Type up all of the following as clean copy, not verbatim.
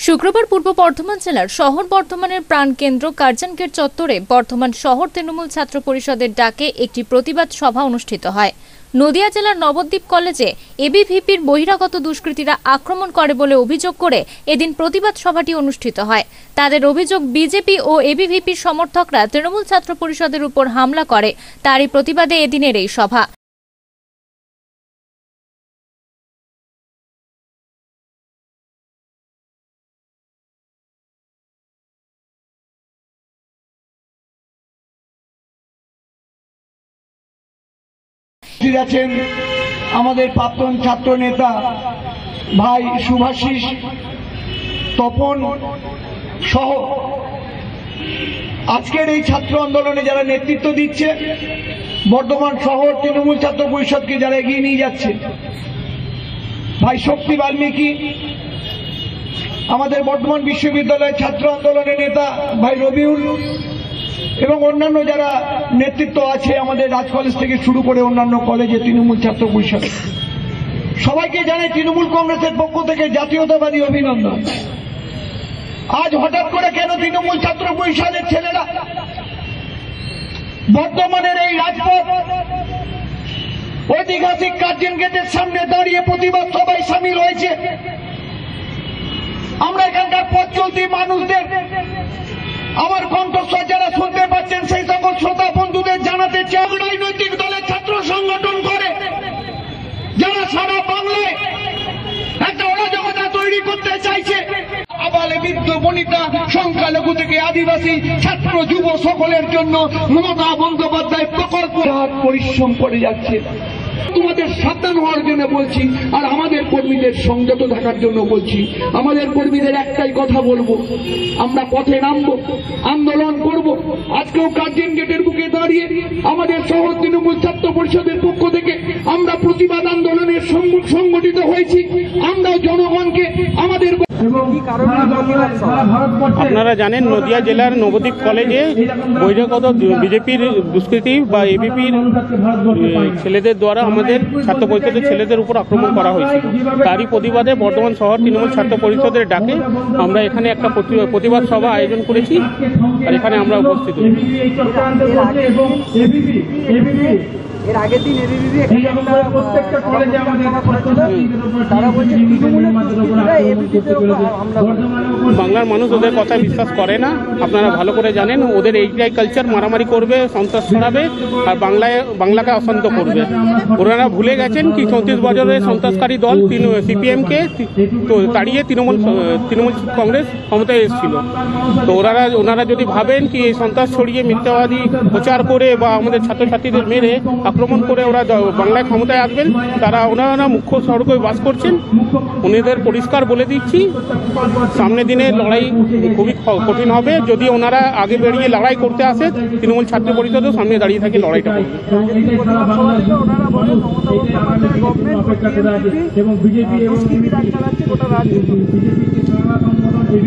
শুক্রবার পূর্ব বর্ধমান জেলার শহর বর্ধমানের প্রাণকেন্দ্র কার্জন-গেট চত্বরে বর্ধমান শহর তৃণমূল ছাত্র পরিষদের ডাকে একটি প্রতিবাদ সভা অনুষ্ঠিত হয়। নদিয়া জেলার নবদ্বীপ কলেজে এবিভিপির বহিরাগত দুষ্কৃতীরা আক্রমণ করে বলে অভিযোগ করে এদিন প্রতিবাদ সভাটি অনুষ্ঠিত হয়। তাদের অভিযোগ, বিজেপি ও এবিভিপির সমর্থকরা তৃণমূল ছাত্র পরিষদের উপর হামলা করে, তারই প্রতিবাদে এদিনের এই সভা। আছেন আমাদের প্রাক্তন ছাত্র নেতা ভাই শুভাশিস তপন সহ আজকের এই ছাত্র আন্দোলনে যারা নেতৃত্ব দিচ্ছে, বর্ধমান শহর তৃণমূল ছাত্র পরিষদকে যারা এগিয়ে নিয়ে যাচ্ছে, ভাই শক্তি বাল্মীকি, আমাদের বর্ধমান বিশ্ববিদ্যালয়ের ছাত্র আন্দোলনের নেতা ভাই রবিউল এবং অন্যান্য যারা নেতৃত্ব আছে আমাদের রাজ কলেজ থেকে শুরু করে অন্যান্য কলেজে তৃণমূল ছাত্র পরিষদ, সবাইকে জানাই তৃণমূল কংগ্রেসের পক্ষ থেকে জাতীয়তাবাদী অভিনন্দন। আজ হঠাৎ করে কেন তৃণমূল ছাত্র পরিষদের ছেলেরা বর্তমানের এই রাজপথ ঐতিহাসিক কার্জন গেটের সামনে দাঁড়িয়ে প্রতিবাদ সভায় সামিল হয়েছে? আমরা এখানকার পথ চলতি মানুষদের, আমার কণ্ঠস্বর যারা শুনতে পাচ্ছেন সেই সকল শ্রোতা বন্ধুদের জানাতে চাই, রাজনৈতিক দলের ছাত্র সংগঠন করে যারা সারা বাংলায় একটা অরাজকতা তৈরি করতে চাইছে, আবালে বৃদ্ধ বনিতা সংখ্যালঘু থেকে আদিবাসী ছাত্র যুব সকলের জন্য মমতা বন্দ্যোপাধ্যায় প্রকল্প পরিশ্রম করে যাচ্ছে। তোমাদের সাবধান হওয়ার জন্য বলছি, আর আমাদের কর্মীদের সংযত থাকার জন্য বলছি। আমাদের কর্মীদের একটাই কথা বলবো, আমরা পথে নামবো, আন্দোলন করব। আজকেও কার্জন গেটের বুকে দাঁড়িয়ে আমাদের শহর তৃণমূল ছাত্র পরিষদের পক্ষ থেকে আমরা প্রতিবাদ আন্দোলনের সংগঠিত হয়েছি। আমরাও জনগণকে আমাদের আপনারা জানেন, নদিয়া জেলার নবদ্বীপ কলেজে বহিরাগত বিজেপির দুষ্কৃতী বা এবিপির ছেলেদের দ্বারা আমাদের ছাত্র পরিষদের ছেলেদের উপর আক্রমণ করা হয়েছিল। তারই প্রতিবাদে বর্ধমান শহর তৃণমূল ছাত্র পরিষদের ডাকে আমরা এখানে একটা প্রতিবাদ সভা আয়োজন করেছি, আর এখানে আমরা উপস্থিত হয়েছি। এর আগের দিন বাংলার মানুষ ওদের কথা বিশ্বাস করে না, আপনারা ভালো করে জানেন। ওদের এইটাই কালচার, মারামারি করবে, সন্ত্রাস ছড়াবে আর বাংলাকে অশান্ত করবে। ওনারা ভুলে গেছেন কি 34 বছরের সন্ত্রাসকারী দল সিপিএমকে তাড়িয়ে তৃণমূল কংগ্রেস ক্ষমতায় এসেছিল। তো ওনারা যদি ভাবেন কি এই সন্ত্রাস ছড়িয়ে মিথ্যাবাদী প্রচার করে বা আমাদের ছাত্রছাত্রীদের মেরে আক্রমণ করে ওরা বাংলায় ক্ষমতায় আসবেন, ওনারা মুখ্য সড়কে বাস করছেন। উনিদের পরিষ্কার বলে দিচ্ছি, সামনের দিনে লড়াই খুবই কঠিন হবে। যদি ওনারা আগে বেরিয়ে লড়াই করতে আসে, তৃণমূল ছাত্র পরিষদও সামনে দাঁড়িয়ে থাকে লড়াইটা করবে।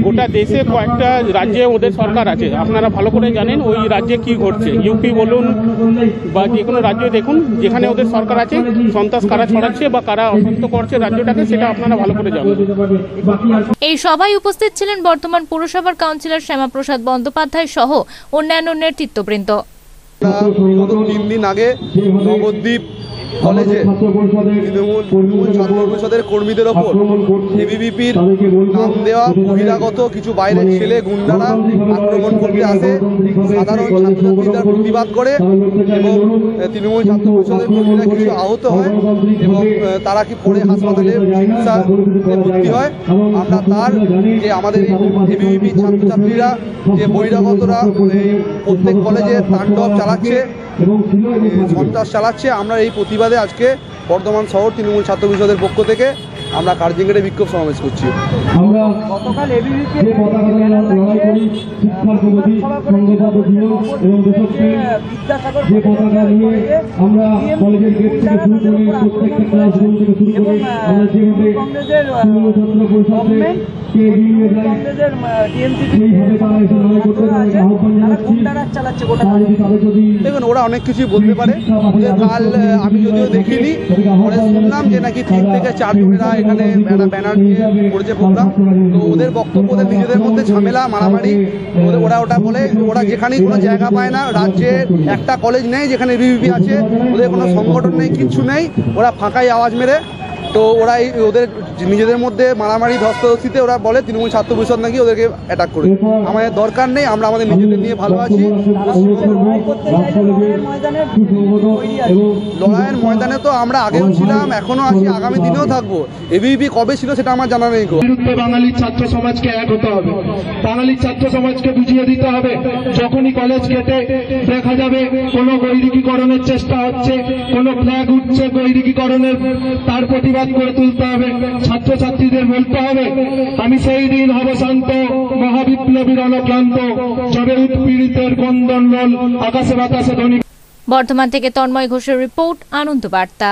গোটা দেশে কয়েকটা রাজ্যে ওদের সরকার আছে, আপনারা ভালো করে জানেন ওই রাজ্যে কি ঘটছে। ইউপি বলুন বা যে কোনো রাজ্যে দেখুন, যেখানে ওদের সরকার আছে, সন্ত্রাস কারা ছড়াচ্ছে বা কারা অশান্ত করছে রাজ্যটাকে, সেটা আপনারা ভালো করে জানেন। এই সভায় উপস্থিত ছিলেন বর্তমান পৌরসভার কাউন্সিলর শ্যামাপ্রসাদ বন্দ্যোপাধ্যায় সহ অন্যান্য নেতৃত্ববৃন্দ। 3 দিন আগে নবদ্বীপ কলেজে তৃণমূল ছাত্র পরিষদের কর্মীদের ওপর এবিভিপির নাম দেওয়া বহিরাগত কিছু বাইরের ছেলে গুন্ডারা আক্রমণ করতে আসে, সাধারণ ছাত্রছাত্রীদের প্রতিবাদ করে এবং তৃণমূল ছাত্র পরিষদের কর্মীরা কিছু আহত হয় এবং তারা কি পরে হাসপাতালে চিকিৎসায় ভর্তি হয়। আমরা তার যে আমাদের এবিভিপি ছাত্রছাত্রীরা যে বহিরাগতরা প্রত্যেক কলেজে তাণ্ডব চালাচ্ছে, সন্ত্রাস চালাচ্ছে, আমরা এই প্রতিবাদে আজকে বর্ধমান শহর তৃণমূল ছাত্র পরিষদের পক্ষ থেকে আমরা কার্জন গেটে বিক্ষোভ সমাবেশ করছি। দেখুন, ওরা অনেক কিছুই বলতে পারে। কাল আমি যদিও দেখিনি, পরে শুনলাম যে নাকি 3 থেকে 4 জনেরা এখানে একটা ব্যানার দিয়ে করেছে প্রোগ্রাম। তো ওদের বক্তব্য, ওদের নিজেদের মধ্যে ঝামেলা মারামারি, ওরা ওটা বলে ওরা যেখানেই কোনো জায়গা পায় না, রাজ্যে একটা কলেজ নেই যেখানে এবিভিপি আছে, ওদের কোনো সংগঠন নেই, কিচ্ছু নেই, ওরা ফাঁকাই আওয়াজ মেরে। তো ওরা ওদের নিজেদের মধ্যে মারামারি ধস্তাধস্তিতে ওরা বলে তৃণমূল ছাত্র পরিষদ নাকি ওদেরকে অ্যাটাক করে। আমাদের দরকার নেই, আমরা আমাদের নিজেদের নিয়ে ভালো আছি। লড়াইয়ের ময়দানে তো আমরা আগেও ছিলাম, এখনো আছি, আগামী দিনেও থাকবো। এবিভিপি কবে ছিল সেটা আমার জানা নেই। বিরুদ্ধে বাঙালির ছাত্র সমাজকে এক হতে হবে, বাঙালির ছাত্র সমাজকে বুঝিয়ে দিতে হবে যখনই কলেজ গেটে দেখা যাবে কোনো গৈরিকীকরণের চেষ্টা হচ্ছে, কোনো ফ্ল্যাগ উঠছে গৈরিকীকরণের, তার প্রতিবাদ করে তুলতে হবে। ছাত্রছাত্রীদের বলতে হবে আমি সেই দিন হব শান্ত, মহাবিপ্লবীর অনক্লান্ত, যবে উৎপীড়িতের ক্রন্দন রোল আকাশে বাতাসে ধ্বনি। বর্ধমান থেকে তন্ময় ঘোষের রিপোর্ট, আনন্দ বার্তা।